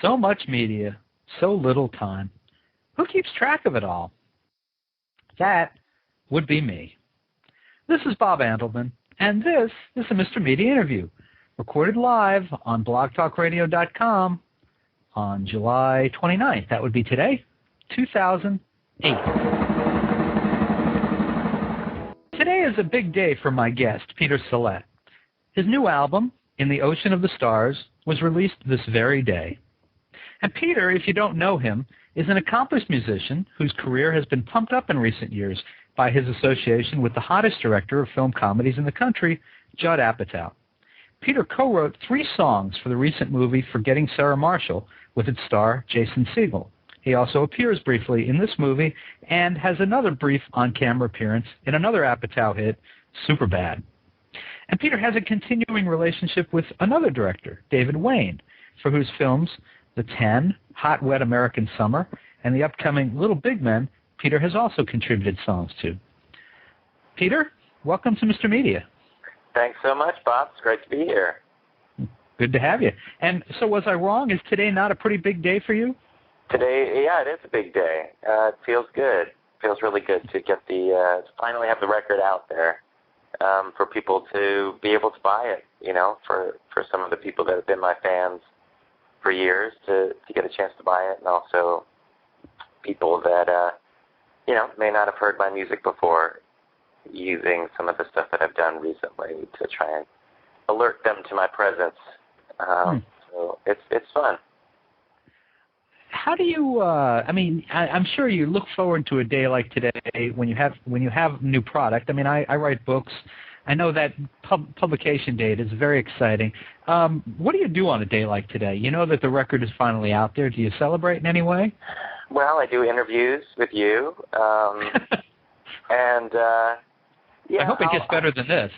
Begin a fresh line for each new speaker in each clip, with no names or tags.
So much media, so little time. Who keeps track of it all? That would be me. This is Bob Andelman, and this is a Mr. Media interview, recorded live on blogtalkradio.com on July 29th. That would be today, 2008. Today is a big day for my guest, Peter Salett. His new album, In the Ocean of the Stars, was released this very day. And Peter, if you don't know him, is an accomplished musician whose career has been pumped up in recent years by his association with the hottest director of film comedies in the country, Judd Apatow. Peter co-wrote 3 songs for the recent movie Forgetting Sarah Marshall with its star Jason Segel. He also appears briefly in this movie and has another brief on-camera appearance in another Apatow hit, Superbad. And Peter has a continuing relationship with another director, David Wain, for whose films The 10, Hot Wet American Summer, and the upcoming Little Big Men, Peter has also contributed songs to. Peter, welcome to Mr. Media.
Thanks so much, Bob. It's great to be here.
Good to have you. And so was I wrong? Is today not a pretty big day for you?
Today, yeah, it is a big day. It feels good. It feels really good to get to finally have the record out there for people to be able to buy it, you know, for some of the people that have been my fans for years to get a chance to buy it, and also people that, you know, may not have heard my music before, using some of the stuff that I've done recently to try and alert them to my presence. So it's fun.
How do you? I'm sure you look forward to a day like today when you have new product. I mean, I write books. I know that publication date is very exciting. What do you do on a day like today? You know that the record is finally out there. Do you celebrate in any way?
Well, I do interviews with you, and yeah.
I hope it gets better than this.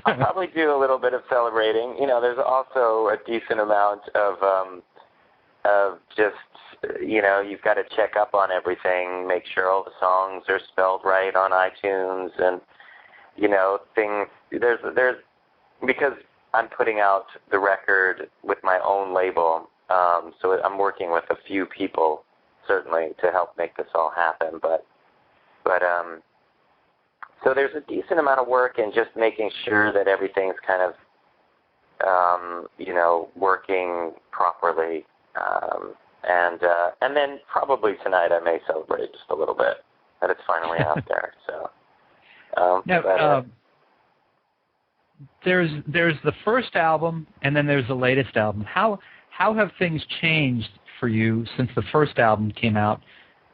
I'll probably do a little bit of celebrating. You know, there's also a decent amount of just, you know, you've got to check up on everything, make sure all the songs are spelled right on iTunes, and, you know, things, there's, because I'm putting out the record with my own label, so I'm working with a few people, certainly, to help make this all happen, but so there's a decent amount of work in just making sure that everything's kind of, you know, working properly. And then probably tonight I may celebrate just a little bit that it's finally out there. So
now, there's the first album and then there's the latest album. How have things changed for you since the first album came out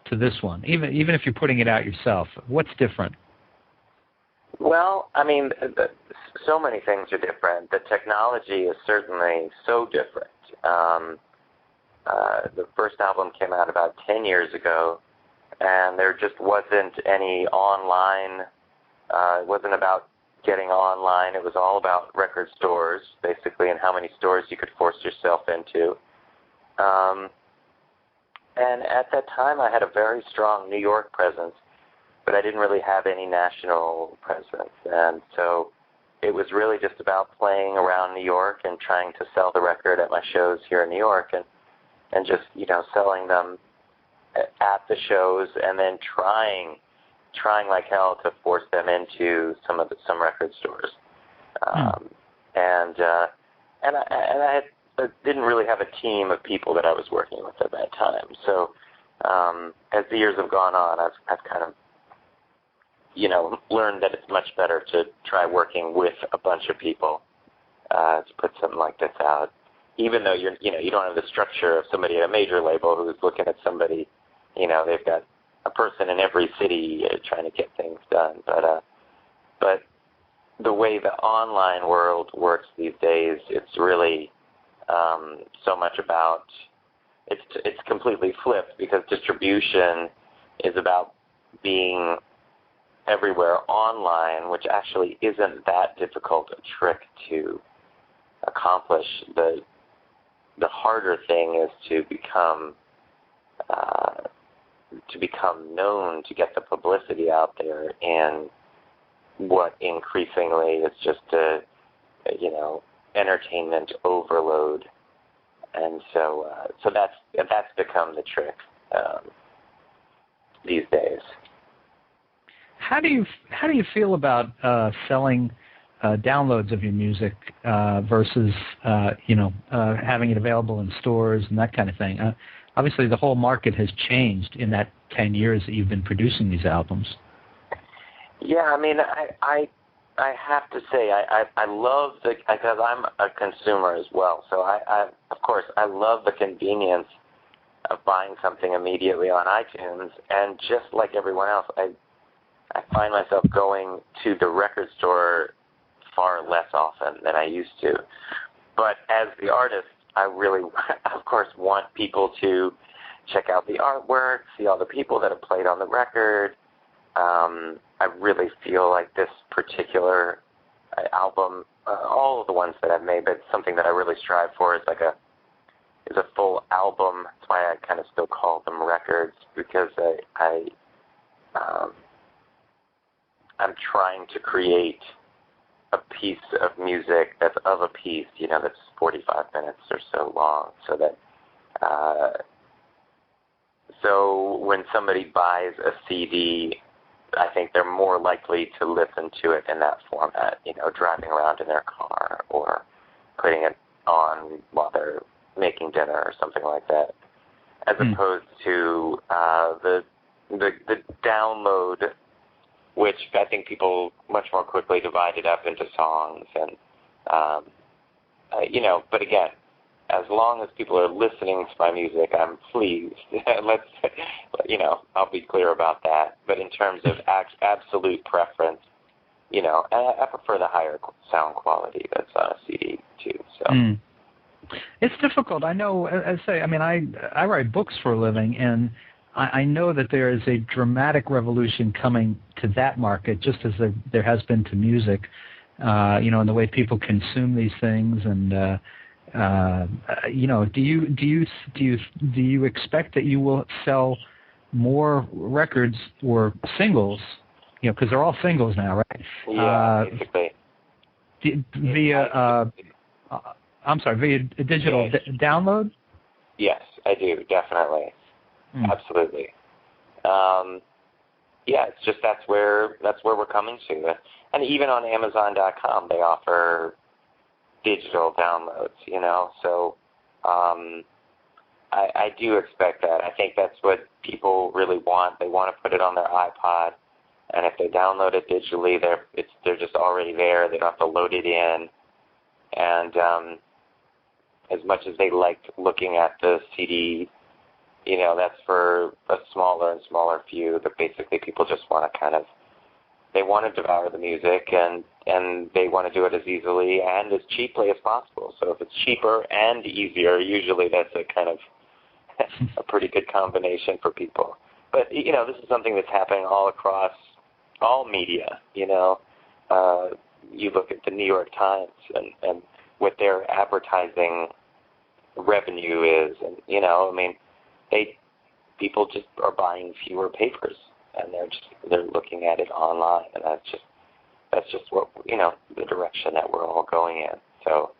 to this one? Even if you're putting it out yourself, what's different?
Well, I mean, so many things are different. The technology is certainly so different. The first album came out about 10 years ago, and there just wasn't any online. It wasn't about getting online. It was all about record stores, basically, and how many stores you could force yourself into. And at that time, I had a very strong New York presence, but I didn't really have any national presence. And so it was really just about playing around New York and trying to sell the record at my shows here in New York, and just, you know, selling them at the shows, and then trying like hell to force them into some record stores. And I didn't really have a team of people that I was working with at that time. So as the years have gone on, I've kind of, you know, learned that it's much better to try working with a bunch of people to put something like this out. Even though you don't have the structure of somebody at a major label who's looking at somebody, you know, they've got a person in every city trying to get things done. But the way the online world works these days, it's really so much about, it's completely flipped, because distribution is about being everywhere online, which actually isn't that difficult a trick to accomplish. The harder thing is to become known, to get the publicity out there, and what increasingly is just a, you know, entertainment overload And so that's become the trick these days.
How do you feel about selling downloads of your music versus having it available in stores and that kind of thing? Obviously, the whole market has changed in that 10 years that you've been producing these albums.
Yeah, I mean, I have to say I love because I'm a consumer as well. So I of course I love the convenience of buying something immediately on iTunes, and just like everyone else, I find myself going to the record store far less often than I used to. But as the artist, I really, of course, want people to check out the artwork, see all the people that have played on the record. I really feel like this particular album, all of the ones that I've made, but something that I really strive for is a full album. That's why I kind of still call them records, because I'm trying to create a piece of music that's of a piece, that's 45 minutes or so long, so that so when somebody buys a CD, I think they're more likely to listen to it in that format, driving around in their car or putting it on while they're making dinner or something like that, as opposed to the download, which I think people much more quickly divide it up into songs. And, but again, as long as people are listening to my music, I'm pleased. I'll be clear about that. But in terms of absolute preference, I prefer the higher sound quality that's on a CD too. So.
It's difficult. I know, I write books for a living, and I know that there is a dramatic revolution coming to that market, just as there has been to music, in the way people consume these things. And do you expect that you will sell more records or singles? Because they're all singles now, right?
Yeah, basically.
Via digital download?
Yes, I do, definitely. Absolutely. It's just that's where we're coming to. And even on Amazon.com, they offer digital downloads, So I do expect that. I think that's what people really want. They want to put it on their iPod, and if they download it digitally, they're just already there. They don't have to load it in. And as much as they liked looking at the CD, that's for a smaller and smaller few, but basically people just want to they want to devour the music, and they want to do it as easily and as cheaply as possible. So if it's cheaper and easier, usually that's a kind of a pretty good combination for people. But, this is something that's happening all across all media, You look at the New York Times and what their advertising revenue is, and, people just are buying fewer papers, and they're looking at it online, and that's just what the direction that we're all going in. So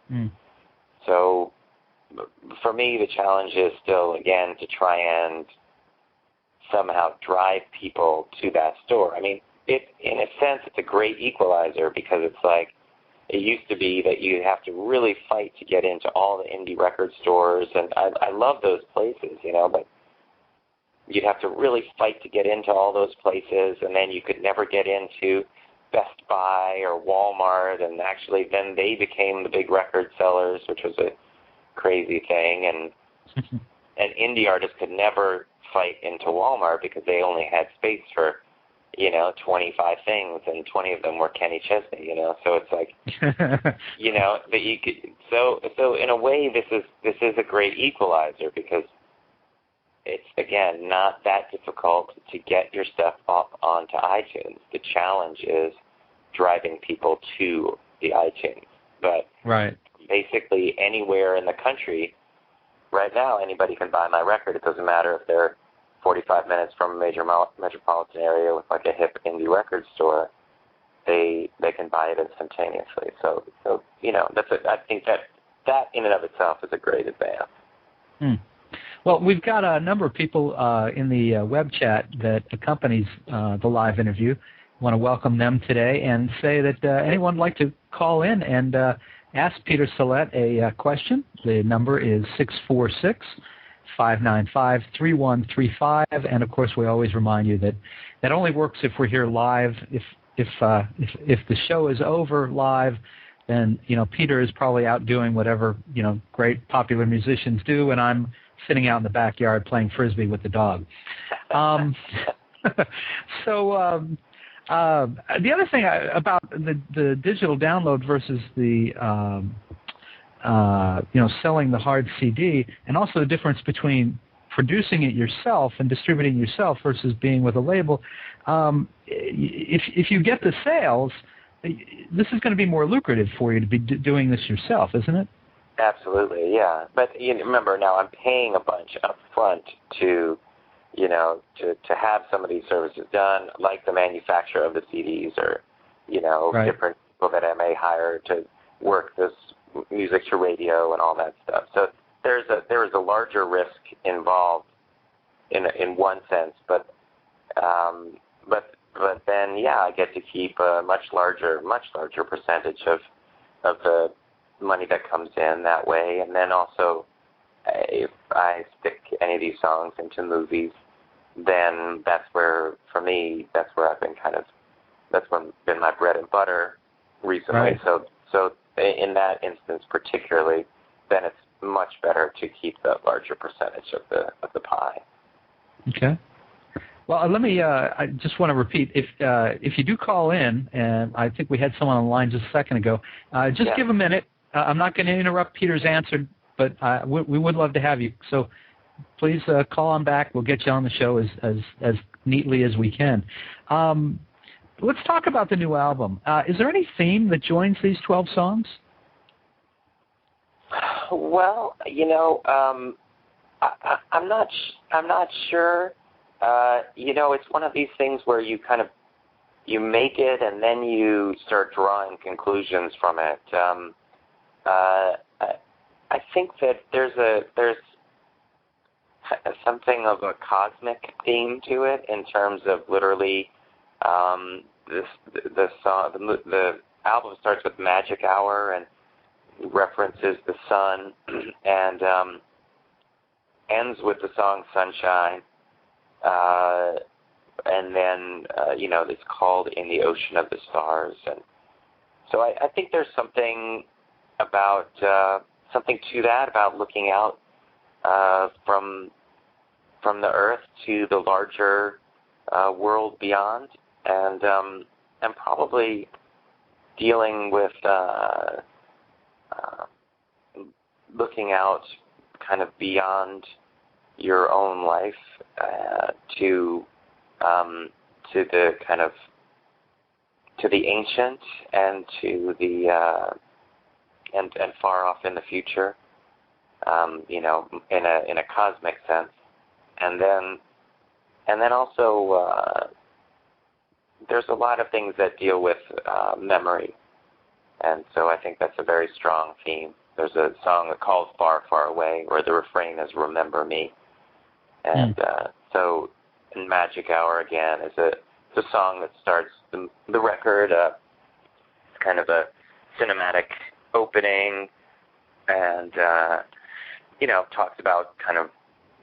for me, the challenge is still, again, to try and somehow drive people to that store. I mean, in a sense, it's a great equalizer, because it's like it used to be that you have to really fight to get into all the indie record stores, and I love those places, but you'd have to really fight to get into all those places, and then you could never get into Best Buy or Walmart, and actually then they became the big record sellers, which was a crazy thing, and indie artists could never fight into Walmart because they only had space for 25 things, and 20 of them were Kenny Chesney, so it's like, that you could, so in a way this is a great equalizer, because it's, again, not that difficult to get your stuff up onto iTunes. The challenge is driving people to the iTunes. But
right.
Basically anywhere in the country, right now, anybody can buy my record. It doesn't matter if they're 45 minutes from a major metropolitan area with like a hip indie record store. They can buy it instantaneously. So I think that that in and of itself is a great advance.
Hmm. Well, we've got a number of people in the web chat that accompanies the live interview. I want to welcome them today and say that anyone would like to call in and ask Peter Salett a question. The number is 646-595-3135, and of course we always remind you that that only works if we're here live. If the show is over live, then Peter is probably out doing whatever great popular musicians do, and I'm sitting out in the backyard playing frisbee with the dog. So the other thing about the digital download versus the selling the hard CD, and also the difference between producing it yourself and distributing yourself versus being with a label, if you get the sales, this is going to be more lucrative for you to be doing this yourself, isn't it?
Absolutely, yeah. But remember, now I'm paying a bunch up front to have some of these services done, like the manufacturer of the CDs, or
right.
different people that I may hire to work this music to radio and all that stuff. So there is a larger risk involved in one sense, but then I get to keep a much larger percentage of the money that comes in that way. And then also, if I stick any of these songs into movies, then that's where I've been that's been my bread and butter recently.
Right.
So in that instance particularly, then it's much better to keep the larger percentage of the pie.
Okay. Well, let me. I just want to repeat. If you do call in, and I think we had someone on the line just a second ago, just give a minute. I'm not going to interrupt Peter's answer, but we would love to have you. So please call on back. We'll get you on the show as neatly as we can. Let's talk about the new album. Is there any theme that joins these 12 songs?
Well, I'm not sure. It's one of these things where you make it and then you start drawing conclusions from it. I think that there's something of a cosmic theme to it in terms of literally the album starts with Magic Hour and references the sun and ends with the song Sunshine. And then, it's called In the Ocean of the Stars. And so I think there's something about, something to that, about looking out from the earth to the larger world beyond, and probably dealing with looking out kind of beyond your own life to the kind of to the ancient and to the and far off in the future, in a cosmic sense, and then also there's a lot of things that deal with memory, and so I think that's a very strong theme. There's a song called Far, Far Away, where the refrain is Remember Me. And so in Magic Hour, again, is a song that starts the record. It's kind of a cinematic opening, and, talks about kind of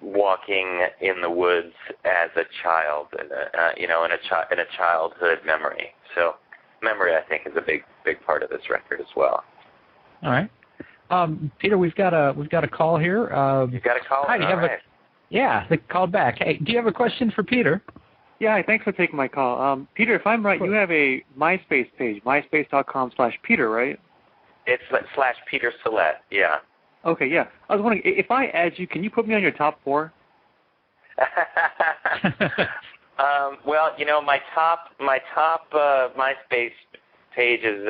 walking in the woods as a child, in a childhood memory. So memory, I think, is a big part of this record as well.
All right. Peter, we've got a call here.
You've got a call?
Hi, they called back. Hey, do you have a question for Peter?
Yeah, hi, thanks for taking my call. Peter, if I'm right, you have a MySpace page, myspace.com/Peter, right?
It's /Peter Salett, yeah.
Okay, yeah. I was wondering, if I add you, can you put me on your top 4?
Well, my top MySpace page is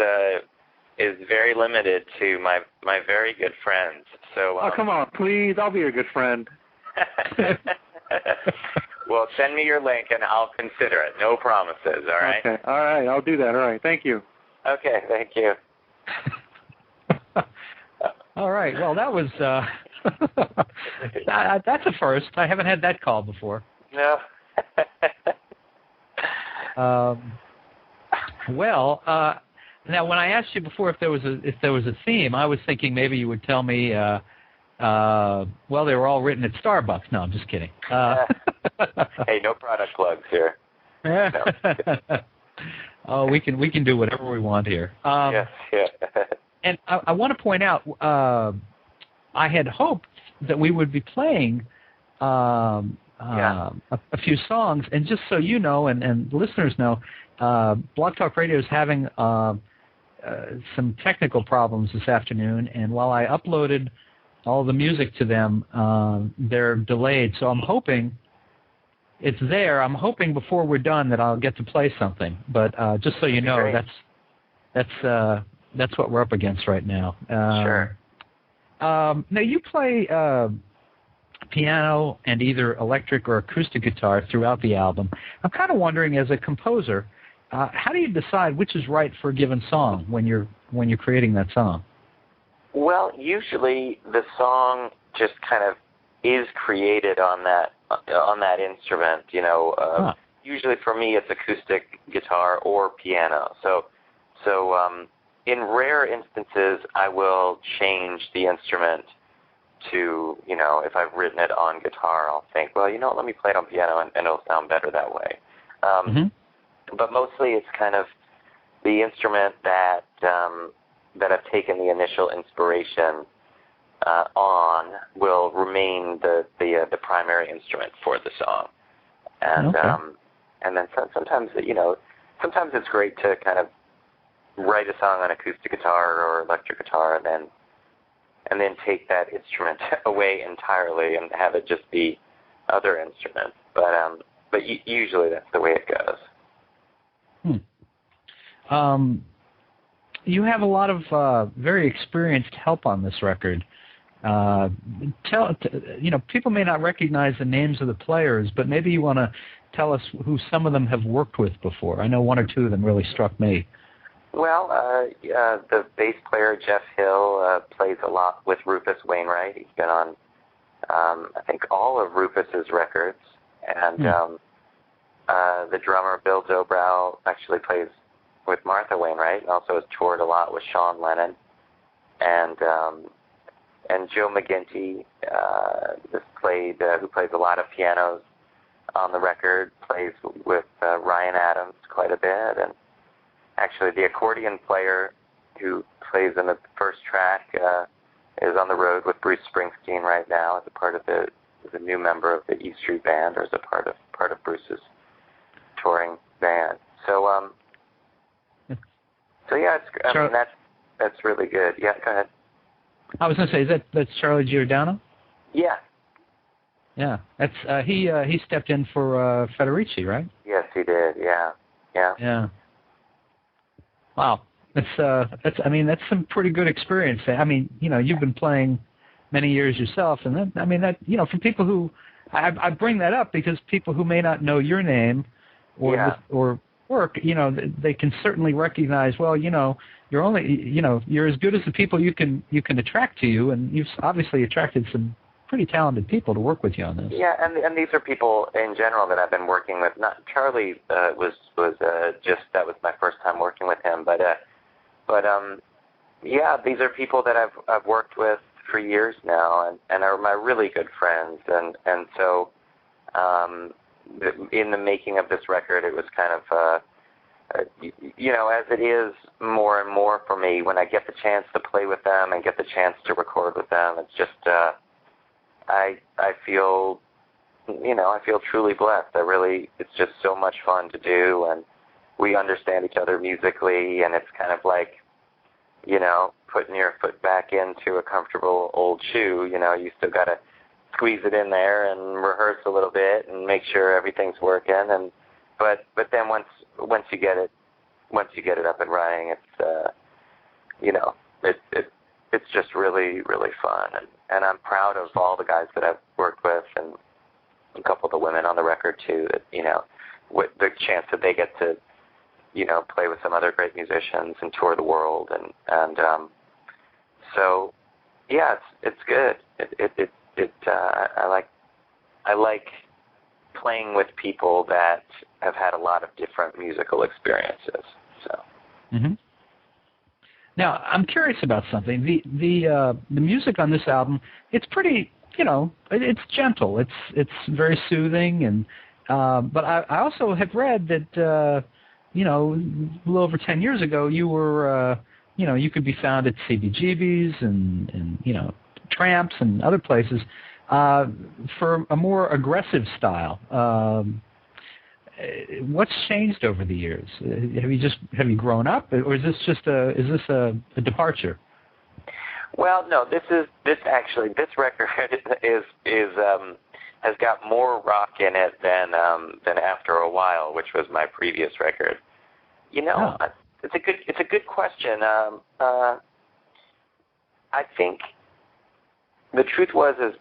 very limited to my very good friends. So
oh, come on, please, I'll be your good friend.
Well, send me your link and I'll consider it. No promises, all right?
Okay, all right, I'll do that. All right, thank you.
Okay, thank you.
All right. Well, that was that's a first. I haven't had that call before.
No.
Well, now when I asked you before if there was a theme, I was thinking maybe you would tell me. Well, they were all written at Starbucks. No, I'm just kidding.
Hey, no product plugs here. No.
Oh, we can do whatever we want here.
Yes. Yeah.
And I want to point out, I had hoped that we would be playing a few songs, and just so you know, and listeners know, Blog Talk Radio is having some technical problems this afternoon, and while I uploaded all the music to them, they're delayed. So I'm hoping it's there. I'm hoping before we're done that I'll get to play something. But just so you know, that's what we're up against right now.
Sure.
Now you play piano and either electric or acoustic guitar throughout the album. I'm kind of wondering, as a composer, how do you decide which is right for a given song when you're creating that song?
Well, usually the song just kind of is created on that instrument. You know, usually for me it's acoustic guitar or piano. So in rare instances I will change the instrument to, you know, if I've written it on guitar, I'll think, well, you know, let me play it on piano and it'll sound better that way. But mostly it's kind of the instrument that I've taken the initial inspiration on will remain the primary instrument for the song. And and then sometimes, you know, sometimes it's great to kind of write a song on acoustic guitar or electric guitar and then take that instrument away entirely and have it just be other instruments. But usually that's the way it goes.
You have a lot of very experienced help on this record. You know, people may not recognize the names of the players, but maybe you want to tell us who some of them have worked with before. I know one or two of them really struck me.
Well, the bass player, Jeff Hill, plays a lot with Rufus Wainwright. He's been on, I think, all of Rufus's records. And the drummer, Bill Dobrow, actually plays with Martha Wainwright and also has toured a lot with Sean Lennon. And Joe McGinty, who plays a lot of pianos on the record, plays with Ryan Adams quite a bit. And actually, the accordion player who plays in the first track is on the road with Bruce Springsteen right now as a part of the new member of the E Street Band, or as a part of Bruce's touring band. So yeah, I mean that's really good. Yeah, go ahead.
I was going to say, that's Charlie Giordano?
Yeah.
Yeah, that's he stepped in for Federici, right?
Yes, he did. Yeah.
Yeah. Wow, that's some pretty good experience. I mean, you know, you've been playing many years yourself, and that you know, from people who I bring that up because people who may not know your name or work, you know, they can certainly recognize. Well, you know, you're as good as the people you can attract to you, and you've obviously attracted some pretty talented people to work with you on this. Yeah,
and these are people in general that I've been working with. Not Charlie was just that was my first time working with him, but yeah, these are people that I've worked with for years now, and are my really good friends, and so in the making of this record, it was kind of you know, as it is more and more for me, when I get the chance to play with them and get the chance to record with them, it's just I feel, you know, I feel truly blessed. It's just so much fun to do, and we understand each other musically, and it's kind of like, you know, putting your foot back into a comfortable old shoe. You know, you still got to squeeze it in there and rehearse a little bit and make sure everything's working. And but then once you get it up and running, it's you know, it's just really, really fun. And I'm proud of all the guys that I've worked with, and a couple of the women on the record too, that, you know, with the chance that they get to, you know, play with some other great musicians and tour the world. And so Yeah, it's good. I like playing with people that have had a lot of different musical experiences. So.
Mm-hmm. Now, I'm curious about something. The music on this album, it's pretty, it's gentle. It's very soothing, and but I also have read that a little over 10 years ago, you were you could be found at CBGB's and Tramps and other places for a more aggressive style. What's changed over the years? Have you grown up, or is this just a departure?
Well, no. This record has got more rock in it than After a While, which was my previous record. It's a good question. I think the truth is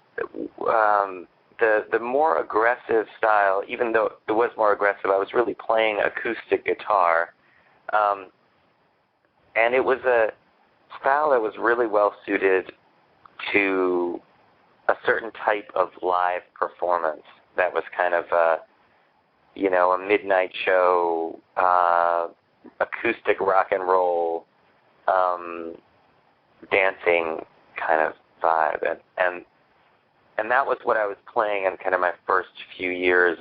the more aggressive style, even though it was more aggressive, I was really playing acoustic guitar, and it was a style that was really well suited to a certain type of live performance that was kind of a midnight show, acoustic rock and roll, dancing kind of vibe, and that was what I was playing in kind of my first few years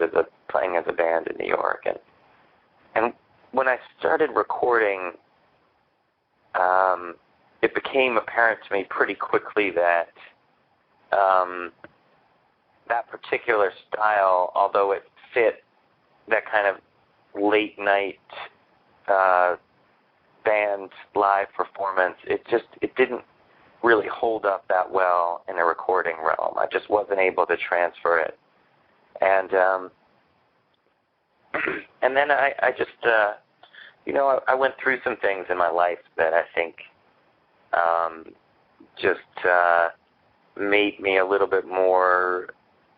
playing as a band in New York, and when I started recording, it became apparent to me pretty quickly that that particular style, although it fit that kind of late night band live performance, it didn't really hold up that well in a recording realm. I just wasn't able to transfer it, and then I just I went through some things in my life that I think just made me a little bit more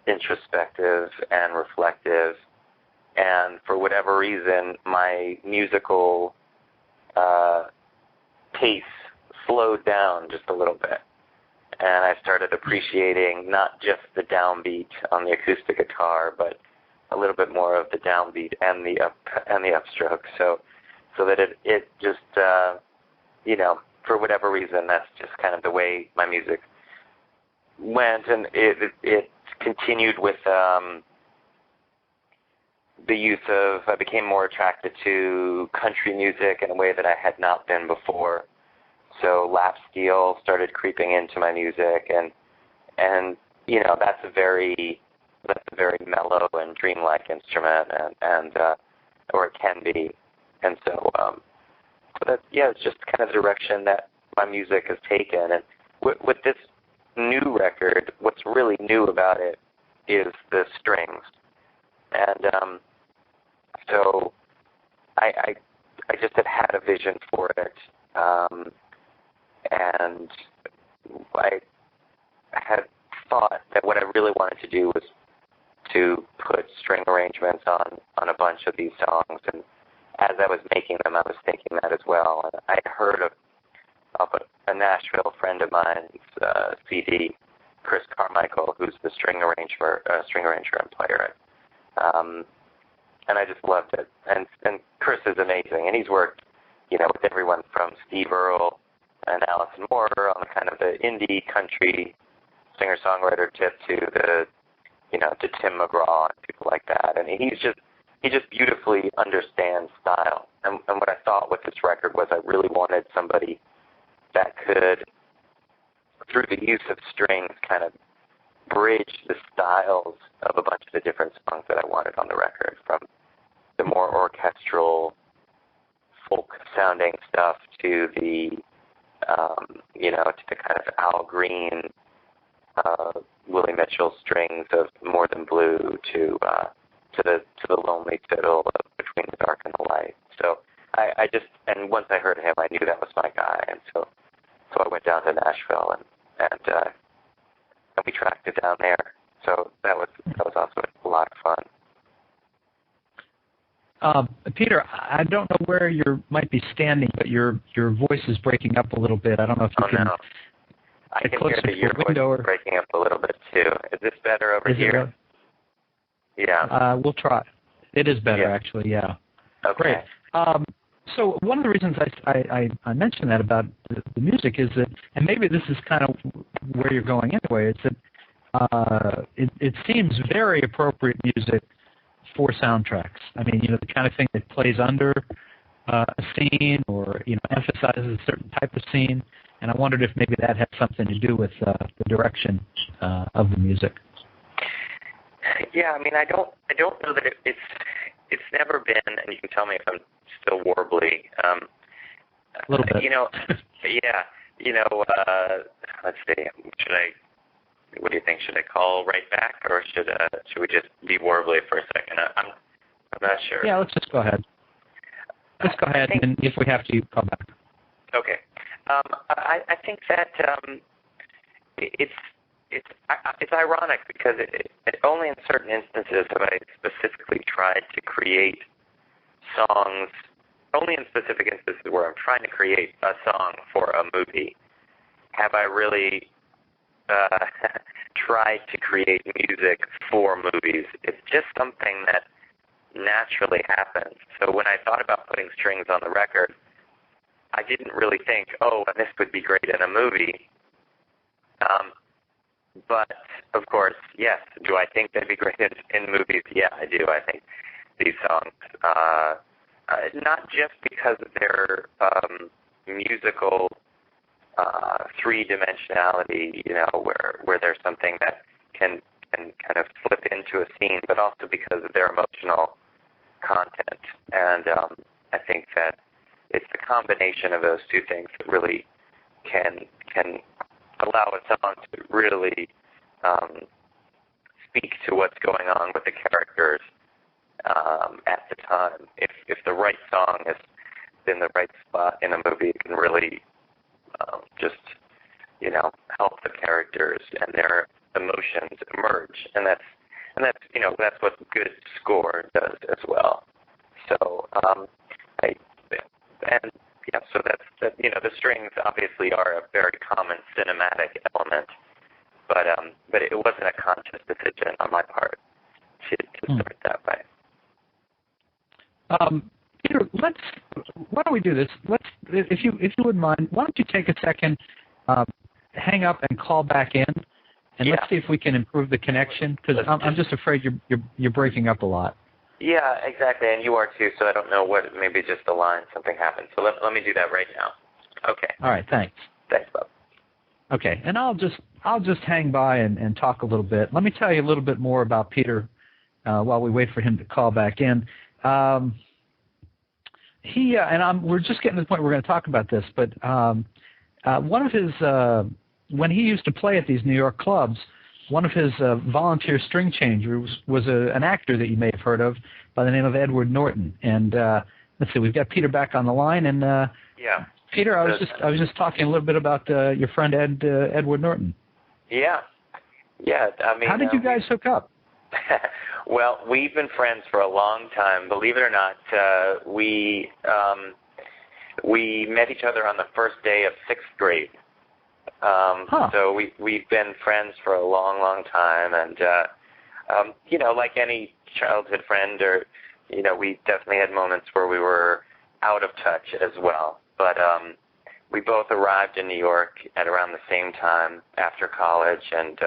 introspective and reflective, and for whatever reason, my musical pace slowed down just a little bit, and I started appreciating not just the downbeat on the acoustic guitar, but a little bit more of the downbeat and the upstroke. So that it just for whatever reason, that's just kind of the way my music went, and it continued with the use of. I became more attracted to country music in a way that I had not been before. So lap steel started creeping into my music, and that's a very mellow and dreamlike instrument, and or it can be, and so that it's just kind of the direction that my music has taken. And with this new record, what's really new about it is the strings, and so I just had a vision for it. And I had thought that what I really wanted to do was to put string arrangements on a bunch of these songs, and as I was making them, I was thinking that as well. And I heard of a Nashville friend of mine's CD, Chris Carmichael, who's the string arranger and player, and I just loved it. And Chris is amazing, and he's worked, with everyone from Steve Earle and Alison Moore on the kind of the indie country singer-songwriter tip to to Tim McGraw and people like that. And he just beautifully understands style. And what I thought with this record was I really wanted somebody that could, through the use of strings, kind of bridge the styles of a bunch of the different songs that I wanted on the record, from the more orchestral, folk-sounding stuff to the to the kind of Al Green, Willie Mitchell strings of More Than Blue, to the lonely fiddle of Between the Dark and the Light. So I just, and once I heard him, I knew that was my guy, and so I went down to Nashville and we tracked it down there. So that was also a lot of fun.
Peter, I don't know where you might be standing, but your voice is breaking up a little bit. I don't know if you can.
No. I
Get
can
closer
hear that
to
your
the
voice
window.
is breaking up a little bit too. Is this better over
Is it
here?
really?
Yeah.
We'll try. It is better,
Yeah.
actually, yeah.
Okay.
Great. So one of the reasons I mentioned that about the music is that, and maybe this is kind of where you're going anyway, it's that it seems very appropriate music for soundtracks. I mean, you know, the kind of thing that plays under a scene or, you know, emphasizes a certain type of scene. And I wondered if maybe that had something to do with the direction of the music.
Yeah, I mean, I don't know that it's never been, and you can tell me if I'm still warbly.
A little bit.
You know, yeah, you know, let's see, what do you think? Should I call right back, or should we just be warbly for a second? I'm not sure.
Yeah, let's just go ahead. Let's go ahead, and if we have to, call back.
Okay. I think that it's ironic because it only in certain instances have I specifically tried to create songs. Only in specific instances where I'm trying to create a song for a movie have I really tried to create music for movies. It's just something that naturally happens. So when I thought about putting strings on the record, I didn't really think, oh, this would be great in a movie. But, of course, yes, do I think they'd be great in movies? Yeah, I do. I think these songs, not just because of their musical three-dimensionality, you know, where there's something that can kind of slip into a scene, but also because of their emotional content. And I think that it's the combination of those two things that really can allow a song to really speak to what's going on with the characters at the time. If the right song is in the right spot in a movie, it can really just, you know, help the characters and their emotions emerge. And that's you know, that's what good score does as well. So so that's you know, the strings obviously are a very common cinematic element, but it wasn't a conscious decision on my part to start that way.
Peter, why don't we do this? If you wouldn't mind, why don't you take a second, hang up and call back in, and let's see if we can improve the connection, because I'm just afraid you're breaking up a lot.
Yeah, exactly, and you are too. So I don't know what. Maybe just the line, something happened. So let me do that right now. Okay.
All right. Thanks.
Thanks, Bob.
Okay, and I'll just hang by and talk a little bit. Let me tell you a little bit more about Peter while we wait for him to call back in. We're just getting to the point where we're going to talk about this, but one of his when he used to play at these New York clubs, one of his volunteer string changers was an actor that you may have heard of by the name of Edward Norton. And let's see, we've got Peter back on the line. And Peter, I was just talking a little bit about your friend Edward Norton.
Yeah. I mean,
how did you guys hook up?
Well, we've been friends for a long time. Believe it or not, we met each other on the first day of 6th grade. So we've been friends for a long, long time, and you know, like any childhood friend, or you know, we definitely had moments where we were out of touch as well. But we both arrived in New York at around the same time after college, and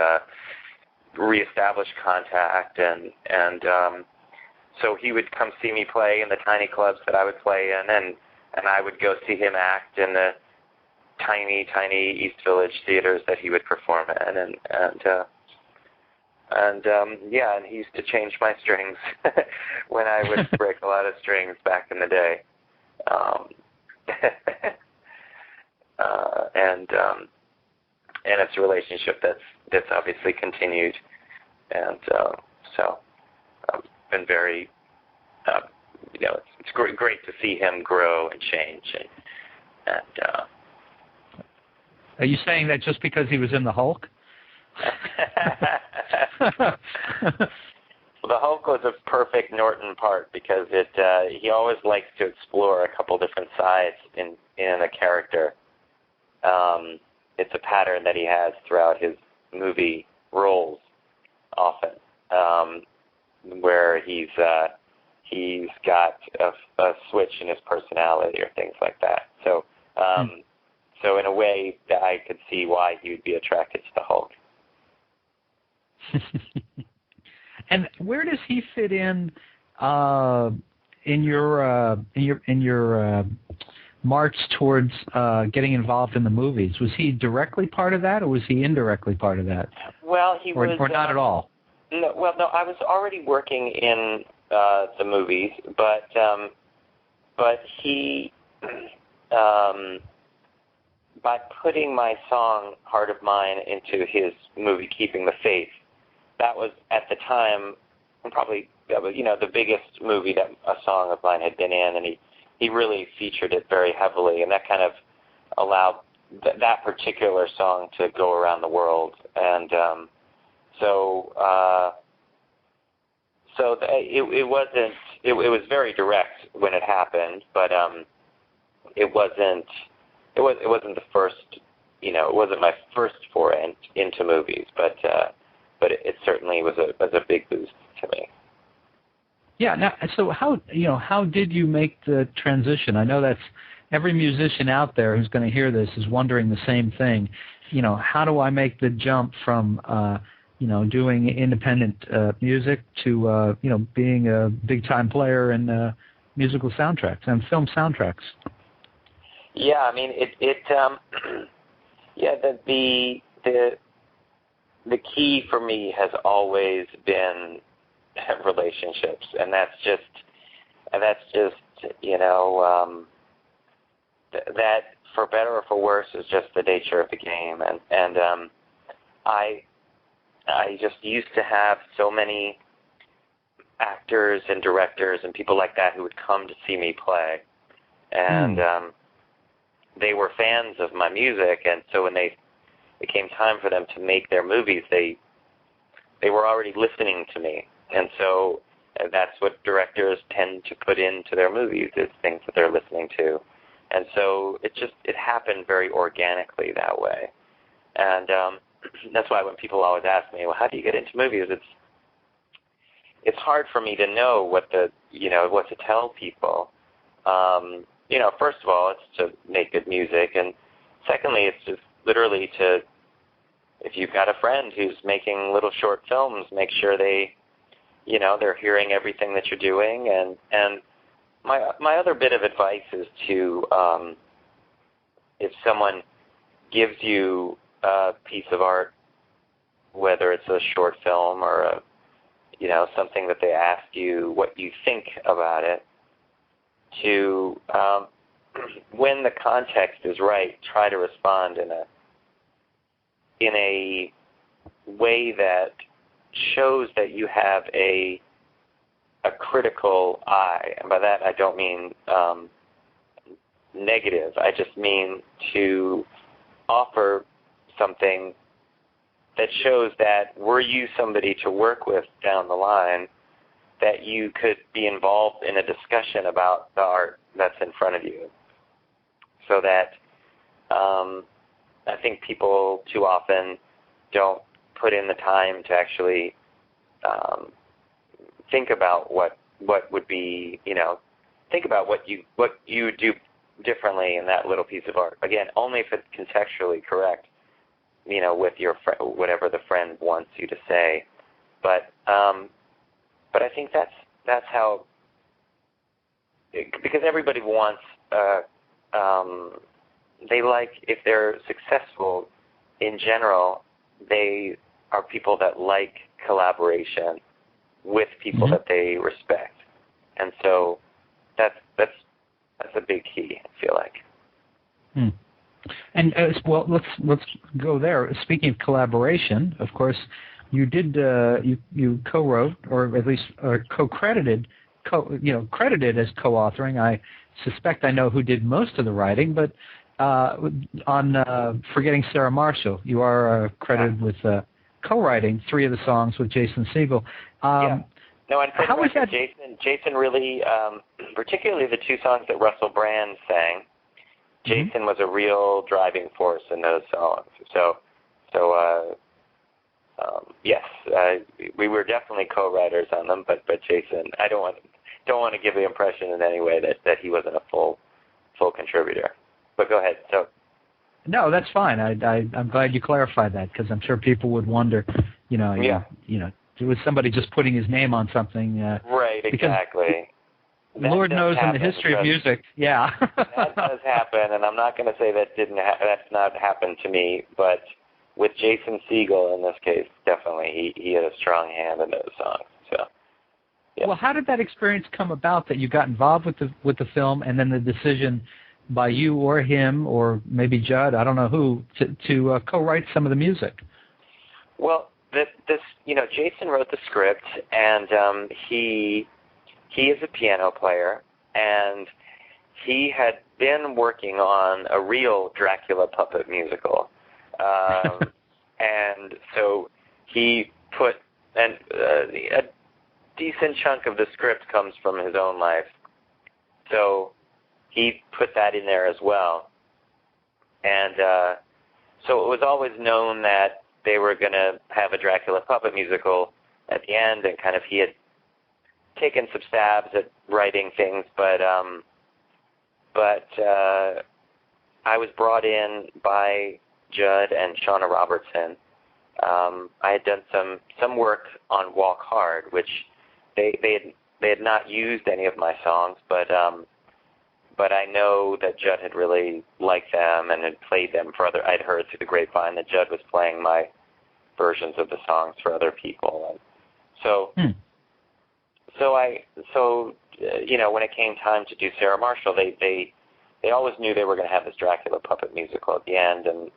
reestablished contact, and so he would come see me play in the tiny clubs that I would play in, and I would go see him act in the tiny East Village theaters that he would perform in, and he used to change my strings when I would break a lot of strings back in the day, and it's a relationship that's obviously continued, and so I've been very, you know, it's great to see him grow and change, and
Are you saying that just because he was in the Hulk?
Well, the Hulk was a perfect Norton part because he always likes to explore a couple different sides in a character, it's a pattern that he has throughout his movie roles often, where he's got a switch in his personality or things like that. So so in a way that I could see why he would be attracted to the Hulk.
And where does he fit in your march towards getting involved in the movies? Was he directly part of that, or was he indirectly part of that?
Well, he was,
or not at all.
No, I was already working in the movies, but he, by putting my song "Heart of Mine" into his movie "Keeping the Faith," that was at the time probably the biggest movie that a song of mine had been in, and he really featured it very heavily, and that kind of allowed that particular song to go around the world, and it was very direct when it happened, but it wasn't the first, it wasn't my first foray into movies, but it certainly was a big boost to me.
Yeah. Now, so how did you make the transition? I know that's every musician out there who's going to hear this is wondering the same thing. How do I make the jump from doing independent music to being a big time player in musical soundtracks and film soundtracks?
Yeah, I mean the key for me has always been relationships, and that's just that for better or for worse is just the nature of the game, and I just used to have so many actors and directors and people like that who would come to see me play, and they were fans of my music, and so when it came time for them to make their movies, they were already listening to me, and so that's what directors tend to put into their movies, is things that they're listening to, and so it happened very organically that way, and that's why when people always ask me, well, how do you get into movies? It's hard for me to know what to tell people. First of all, it's to make good music, and secondly, it's just literally if you've got a friend who's making little short films, make sure they're hearing everything that you're doing, and my other bit of advice is to, if someone gives you a piece of art, whether it's a short film or something that they ask you what you think about it, to when the context is right, try to respond in a way that shows that you have a critical eye, and by that I don't mean negative. I just mean to offer something that shows that were you somebody to work with down the line, that you could be involved in a discussion about the art that's in front of you. So that I think people too often don't put in the time to actually think about what would be, think about what you would do differently in that little piece of art. Again, only if it's contextually correct, with your whatever the friend wants you to say. But I think that's how, because everybody wants, they like, if they're successful in general, they are people that like collaboration with people that they respect, and so that's a big key, I feel like.
And well, let's go there. Speaking of collaboration, of course, you did you co-wrote, or at least co-credited, credited as co-authoring. I suspect I know who did most of the writing, but on Forgetting Sarah Marshall, you are credited with co-writing 3 of the songs with Jason Segel.
Yeah. No, and
how was that?
Jason really, particularly the 2 songs that Russell Brand sang, Jason was a real driving force in those songs. Yes, we were definitely co-writers on them, but Jason, I don't want to give the impression in any way that he wasn't a full contributor. But go ahead. So.
No, that's fine. I'm glad you clarified that, because I'm sure people would wonder, it was somebody just putting his name on something.
Right, exactly.
Lord knows in the history of music, yeah.
That does happen, and I'm not going to say that's not happened to me, but with Jason Segel in this case, definitely he had a strong hand in those songs. So. Yeah.
Well, how did that experience come about that you got involved with the film, and then the decision by you or him or maybe Judd, I don't know who, to co-write some of the music?
Well, Jason wrote the script, and he is a piano player, and he had been working on a real Dracula puppet musical, and so he put a decent chunk of the script comes from his own life, so he put that in there as well. And so it was always known that they were going to have a Dracula puppet musical at the end, and kind of he had taken some stabs at writing things, but I was brought in by Judd and Shauna Robertson. I had done some work on Walk Hard, which they had not used any of my songs, but I know that Judd had really liked them and had played them for other. I'd heard through the grapevine that Judd was playing my versions of the songs for other people, and so when it came time to do Sarah Marshall, they always knew they were going to have this Dracula puppet musical at the end, and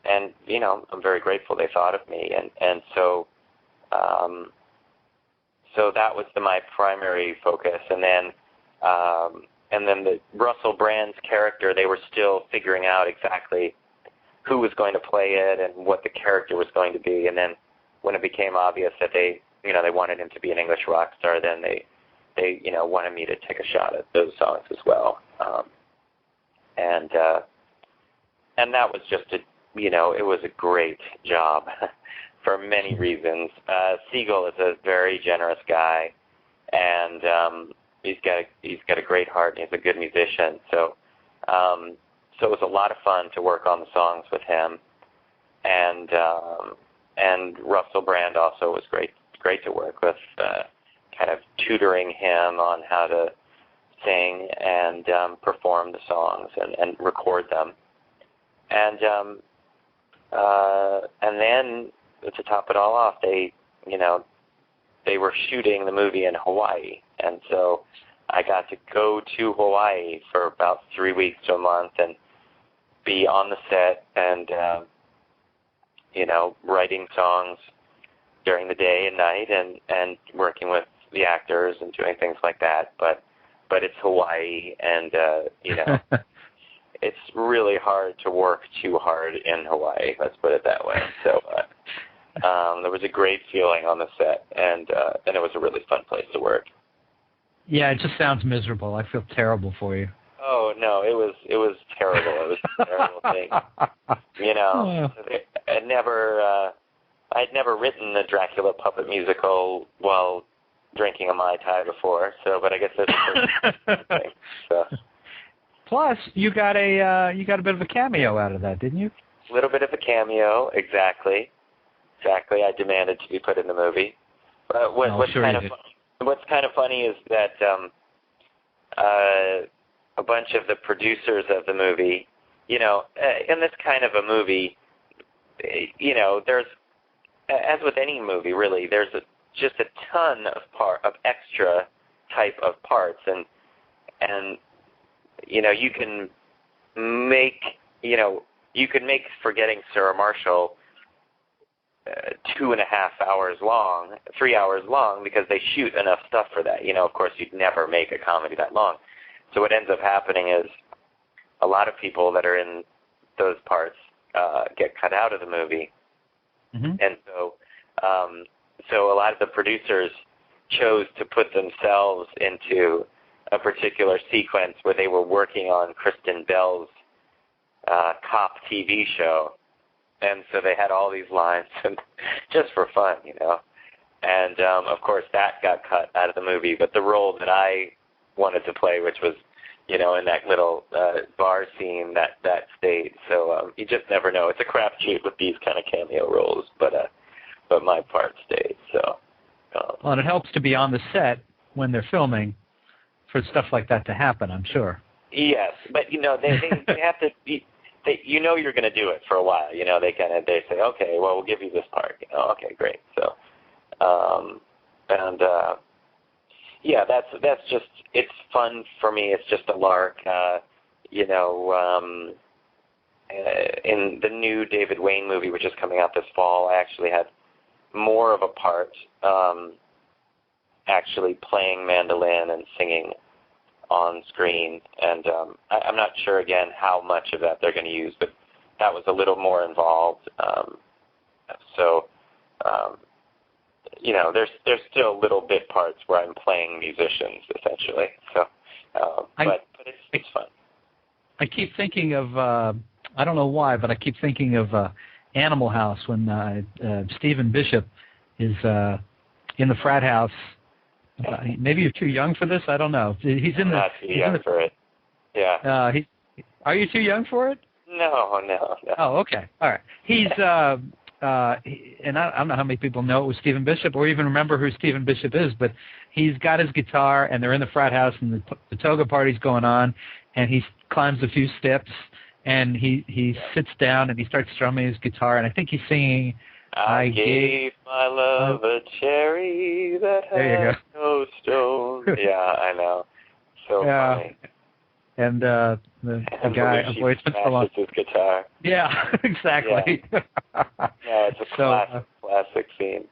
I'm very grateful they thought of me, and so that was my primary focus, and then the Russell Brand's character, they were still figuring out exactly who was going to play it and what the character was going to be. And then when it became obvious that they wanted him to be an English rock star, then they wanted me to take a shot at those songs as well. And that was just it was a great job for many reasons. Segel is a very generous guy, and he's got a great heart, and he's a good musician. So it was a lot of fun to work on the songs with him, and Russell Brand also was great to work with, kind of tutoring him on how to sing and perform the songs and record them, and then to top it all off, they were shooting the movie in Hawaii, and so I got to go to Hawaii for about 3 weeks to a month and be on the set and writing songs during the day and night and working with the actors and doing things like that. But it's Hawaii, and it's really hard to work too hard in Hawaii. Let's put it that way. So there was a great feeling on the set, and it was a really fun place to work.
Yeah, it just sounds miserable. I feel terrible for you.
Oh no, it was terrible. It was a terrible thing. I'd never written a Dracula puppet musical while drinking a Mai Tai before. So, but I guess that's the first thing. So.
Plus, you got a bit of a cameo out of that, didn't you?
A little bit of a cameo, exactly. I demanded to be put in the movie. What's kind of funny is that a bunch of the producers of the movie, in this kind of a movie, there's, as with any movie really, there's just a ton of extra type of parts, and you can make Forgetting Sarah Marshall 2.5 hours long, 3 hours long, because they shoot enough stuff for that. Of course, you'd never make a comedy that long. So what ends up happening is a lot of people that are in those parts get cut out of the movie. Mm-hmm. And so a lot of the producers chose to put themselves into a particular sequence where they were working on Kristen Bell's cop TV show, and so they had all these lines, and just for fun, And of course, that got cut out of the movie. But the role that I wanted to play, which was, in that little bar scene, that stayed. So you just never know. It's a crapshoot with these kind of cameo roles, but my part stayed. So.
Well, and it helps to be on the set when they're filming for stuff like that to happen, I'm sure.
Yes, but they have to be. You're going to do it for a while. They say, okay, well, we'll give you this part. Okay, great. So, that's just, it's fun for me. It's just a lark. In the new David Wain movie, which is coming out this fall, I actually had more of a part, actually playing mandolin and singing on screen, and I'm not sure again how much of that they're going to use, but that was a little more involved. There's still little bit parts where I'm playing musicians essentially. So, but it's fun. I
keep thinking of I don't know why, but I keep thinking of Animal House when Stephen Bishop is in the frat house. Maybe you're too young for this. I don't know. He's in
not too young for it. Yeah.
Are you too young for it?
No.
Oh, okay. All right. He's and I don't know how many people know it was Stephen Bishop or even remember who Stephen Bishop is, but he's got his guitar and they're in the frat house and the toga party's going on, and he climbs a few steps and he sits down and he starts strumming his guitar, and I think he's singing.
I gave my love a cherry that had no stone. Yeah, I know. So funny.
And the guy, boy, it's been so long.
His guitar.
Yeah, exactly.
Yeah, it's a classic scene.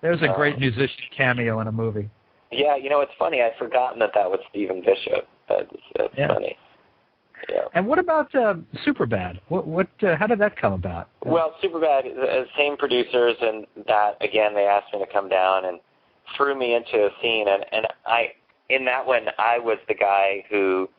There's a great musician cameo in a movie.
Yeah, it's funny. I'd forgotten that was Stephen Bishop. That's funny. Yeah.
And what about Superbad? What? How did that come about?
Well, Superbad, same producers, and that again, they asked me to come down and threw me into a scene, and in that one, I was the guy who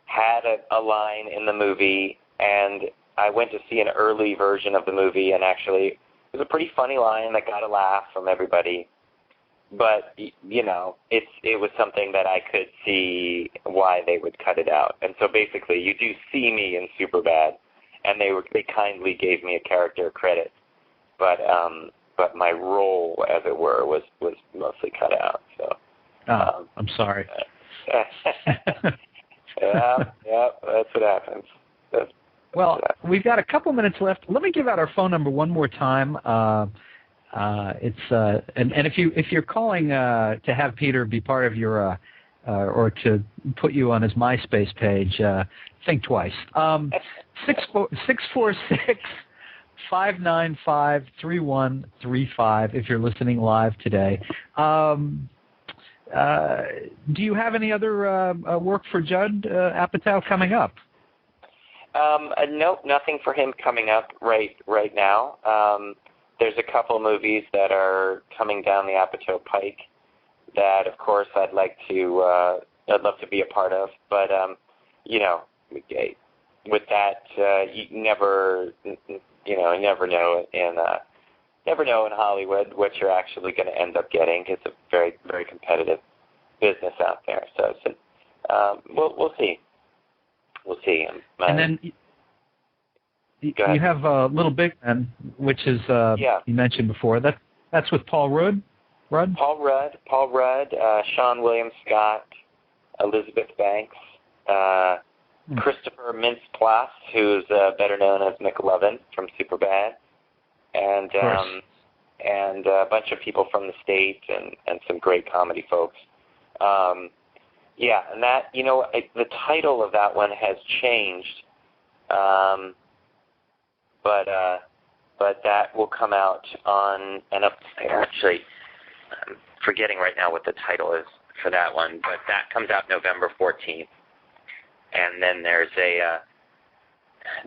had a line in the movie, and I went to see an early version of the movie, and actually, it was a pretty funny line that got a laugh from everybody. But, it was something that I could see why they would cut it out. And so basically, you do see me in Superbad, and they kindly gave me a character credit. But my role, as it were, was mostly cut out. So
I'm sorry.
Yeah, that's what happens.
Well, we've got a couple minutes left. Let me give out our phone number one more time. It's and if you're calling to have Peter be part of your or to put you on his MySpace page, think twice. 646-595-3135 if you're listening live today. Do you have any other work for Judd Apatow coming up?
Nope, nothing for him coming up right now. There's a couple movies that are coming down the Apatow pike that, of course, I'd love to be a part of. But with that, you never know in Hollywood what you're actually going to end up getting. It's a very, very competitive business out there. So we'll see. We'll see.
And then you have Little Big Man, which is you mentioned before. That's with Paul Rudd.
Paul Rudd, Sean William Scott, Elizabeth Banks, Christopher Mintz-Plasse, who's better known as McLovin from Superbad, and a bunch of people from the state and some great comedy folks. And that, the title of that one has changed, but that will come out on, and actually, I'm forgetting right now what the title is for that one, but that comes out November 14th. And then there's a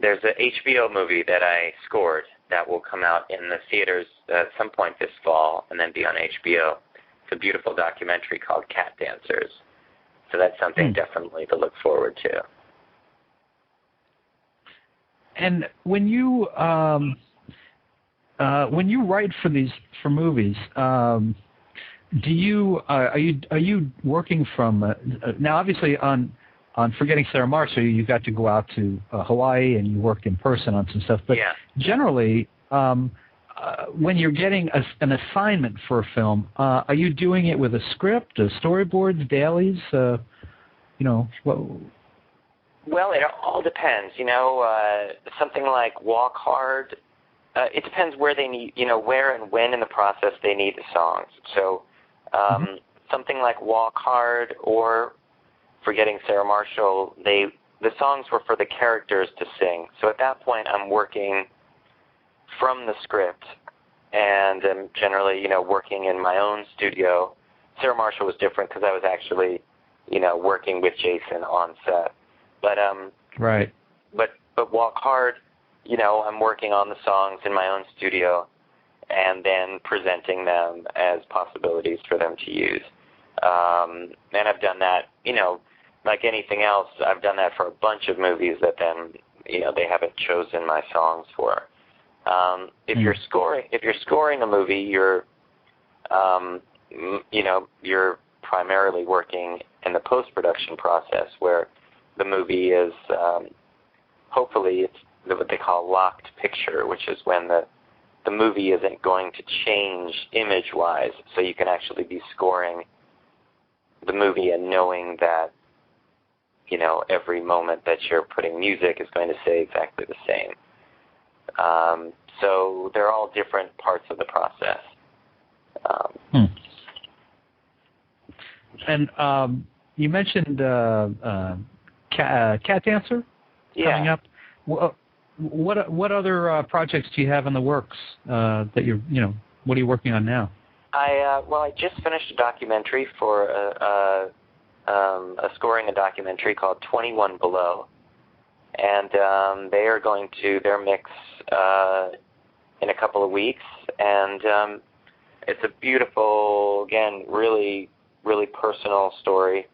HBO movie that I scored that will come out in the theaters at some point this fall and then be on HBO. It's a beautiful documentary called Cat Dancers. So that's something definitely to look forward to.
And when you write for movies, do you are you working from now? Obviously, on Forgetting Sarah Marshall, you got to go out to Hawaii and you worked in person on some stuff. But generally, when you're getting an assignment for a film, are you doing it with a script, storyboards, dailies? What?
Well, it all depends. Something like Walk Hard. It depends where they need, where and when in the process they need the songs. So something like Walk Hard or Forgetting Sarah Marshall, the songs were for the characters to sing. So at that point, I'm working from the script, and I'm generally, working in my own studio. Sarah Marshall was different because I was actually, working with Jason on set. But
right.
But Walk Hard, I'm working on the songs in my own studio, and then presenting them as possibilities for them to use. And I've done that, like anything else, I've done that for a bunch of movies that then, they haven't chosen my songs for. If you're scoring a movie, you're primarily working in the post-production process where the movie is, hopefully it's what they call locked picture, which is when the movie isn't going to change image-wise, so you can actually be scoring the movie and knowing that, every moment that you're putting music is going to say exactly the same. So they're all different parts of the process.
And you mentioned Cat Dancer coming up. What other projects do you have in the works that you're, what are you working on now?
I just finished a documentary for scoring a documentary called 21 Below, and they are going to their mix in a couple of weeks, and it's a beautiful, again, really, really personal story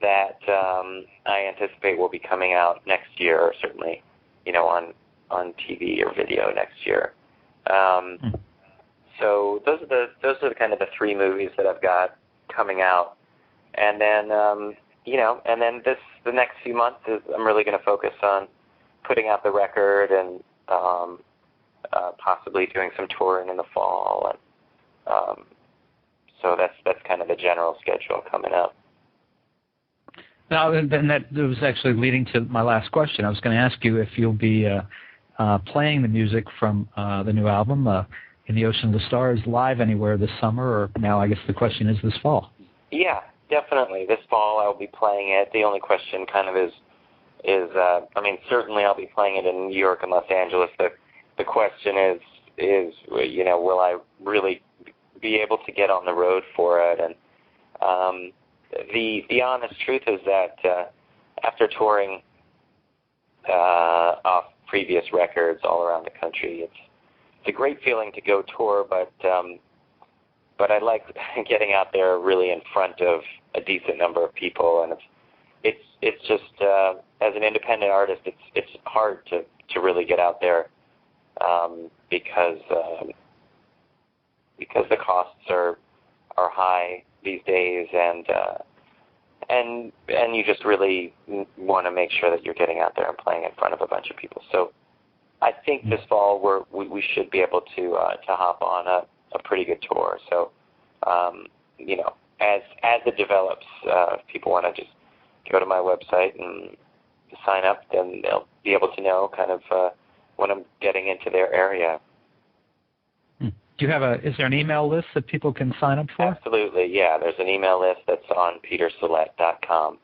that I anticipate will be coming out next year, or certainly, on TV or video next year. So those are kind of the three movies that I've got coming out, and then the next few months I'm really going to focus on putting out the record and possibly doing some touring in the fall, and so that's kind of the general schedule coming up.
Now, and that was actually leading to my last question. I was going to ask you if you'll be playing the music from the new album, In the Ocean of the Stars, live anywhere this summer, or now I guess the question is this fall. Yeah,
definitely. This fall I'll be playing it. The only question kind of is certainly I'll be playing it in New York and Los Angeles. The question is will I really be able to get on the road for it? And the honest truth is that after touring off previous records all around the country, it's a great feeling to go tour, but I like getting out there really in front of a decent number of people, and it's just as an independent artist, it's hard to really get out there because the costs are high these days, and you just really want to make sure that you're getting out there and playing in front of a bunch of people. So I think this fall we should be able to hop on a pretty good tour. So as it develops, if people want to just go to my website and sign up, then they'll be able to know kind of when I'm getting into their area.
Do you have is there an email list that people can sign up for?
Absolutely, yeah. There's an email list that's on petersalett.com,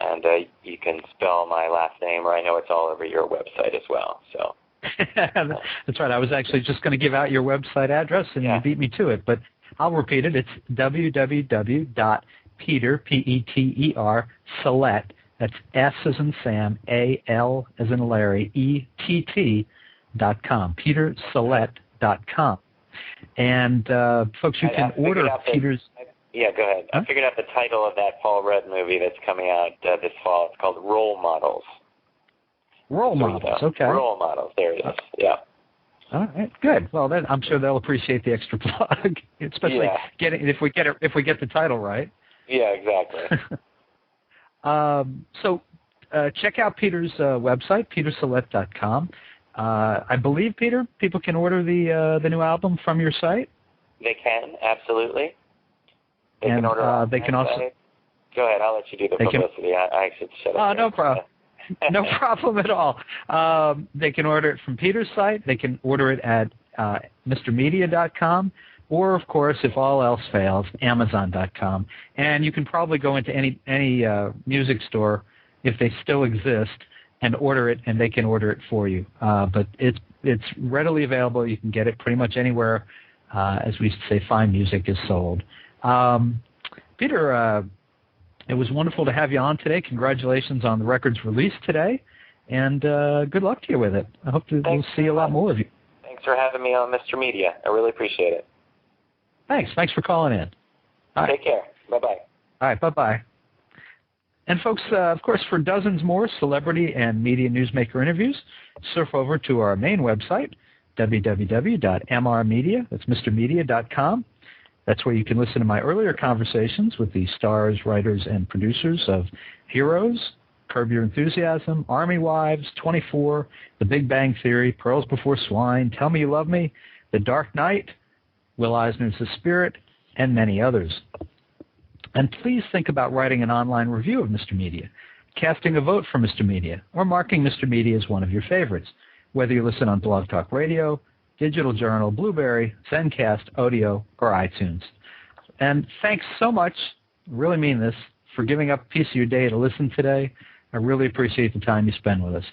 and you can spell my last name, or I know it's all over your website as well. So
that's right. I was actually just going to give out your website address, and you beat me to it. But I'll repeat it. It's www.peter, P-E-T-E-R, Salett. That's S as in Sam, A-L as in Larry, E-T-T.com. petersalett.com. And folks, you can order Peter's.
Yeah, go ahead.
Huh?
I figured out the title of that Paul Rudd movie that's coming out this fall. It's called Role Models.
Role models, okay.
Role models, there it is, yeah.
All right, good. Well, then I'm sure they'll appreciate the extra plug, especially if we get the title right.
Yeah, exactly.
So check out Peter's website, petersalett.com. I believe, Peter, people can order the new album from your site.
They can, absolutely. They
and
can order.
They can also.
Go ahead. I'll let you do the publicity. I should shut up.
No problem. No problem at all. They can order it from Peter's site. They can order it at mrmedia.com, or, of course, if all else fails, Amazon.com. And you can probably go into any music store, if they still exist, and order it, and they can order it for you. But it's readily available. You can get it pretty much anywhere, as we say, fine music is sold. Peter, it was wonderful to have you on today. Congratulations on the record's release today, and good luck to you with it. I hope we'll see a lot more of you.
Thanks for having me on Mr. Media. I really appreciate it.
Thanks for calling in. All right.
Take care. Bye-bye.
All right, bye-bye. And folks, of course, for dozens more celebrity and media newsmaker interviews, surf over to our main website, www.mrmedia, that's mrmedia.com. That's where you can listen to my earlier conversations with the stars, writers, and producers of Heroes, Curb Your Enthusiasm, Army Wives, 24, The Big Bang Theory, Pearls Before Swine, Tell Me You Love Me, The Dark Knight, Will Eisner's The Spirit, and many others. And please think about writing an online review of Mr. Media, casting a vote for Mr. Media, or marking Mr. Media as one of your favorites, whether you listen on Blog Talk Radio, Digital Journal, Blueberry, Zencast, Odeo, or iTunes. And thanks so much, really mean this, for giving up a piece of your day to listen today. I really appreciate the time you spend with us.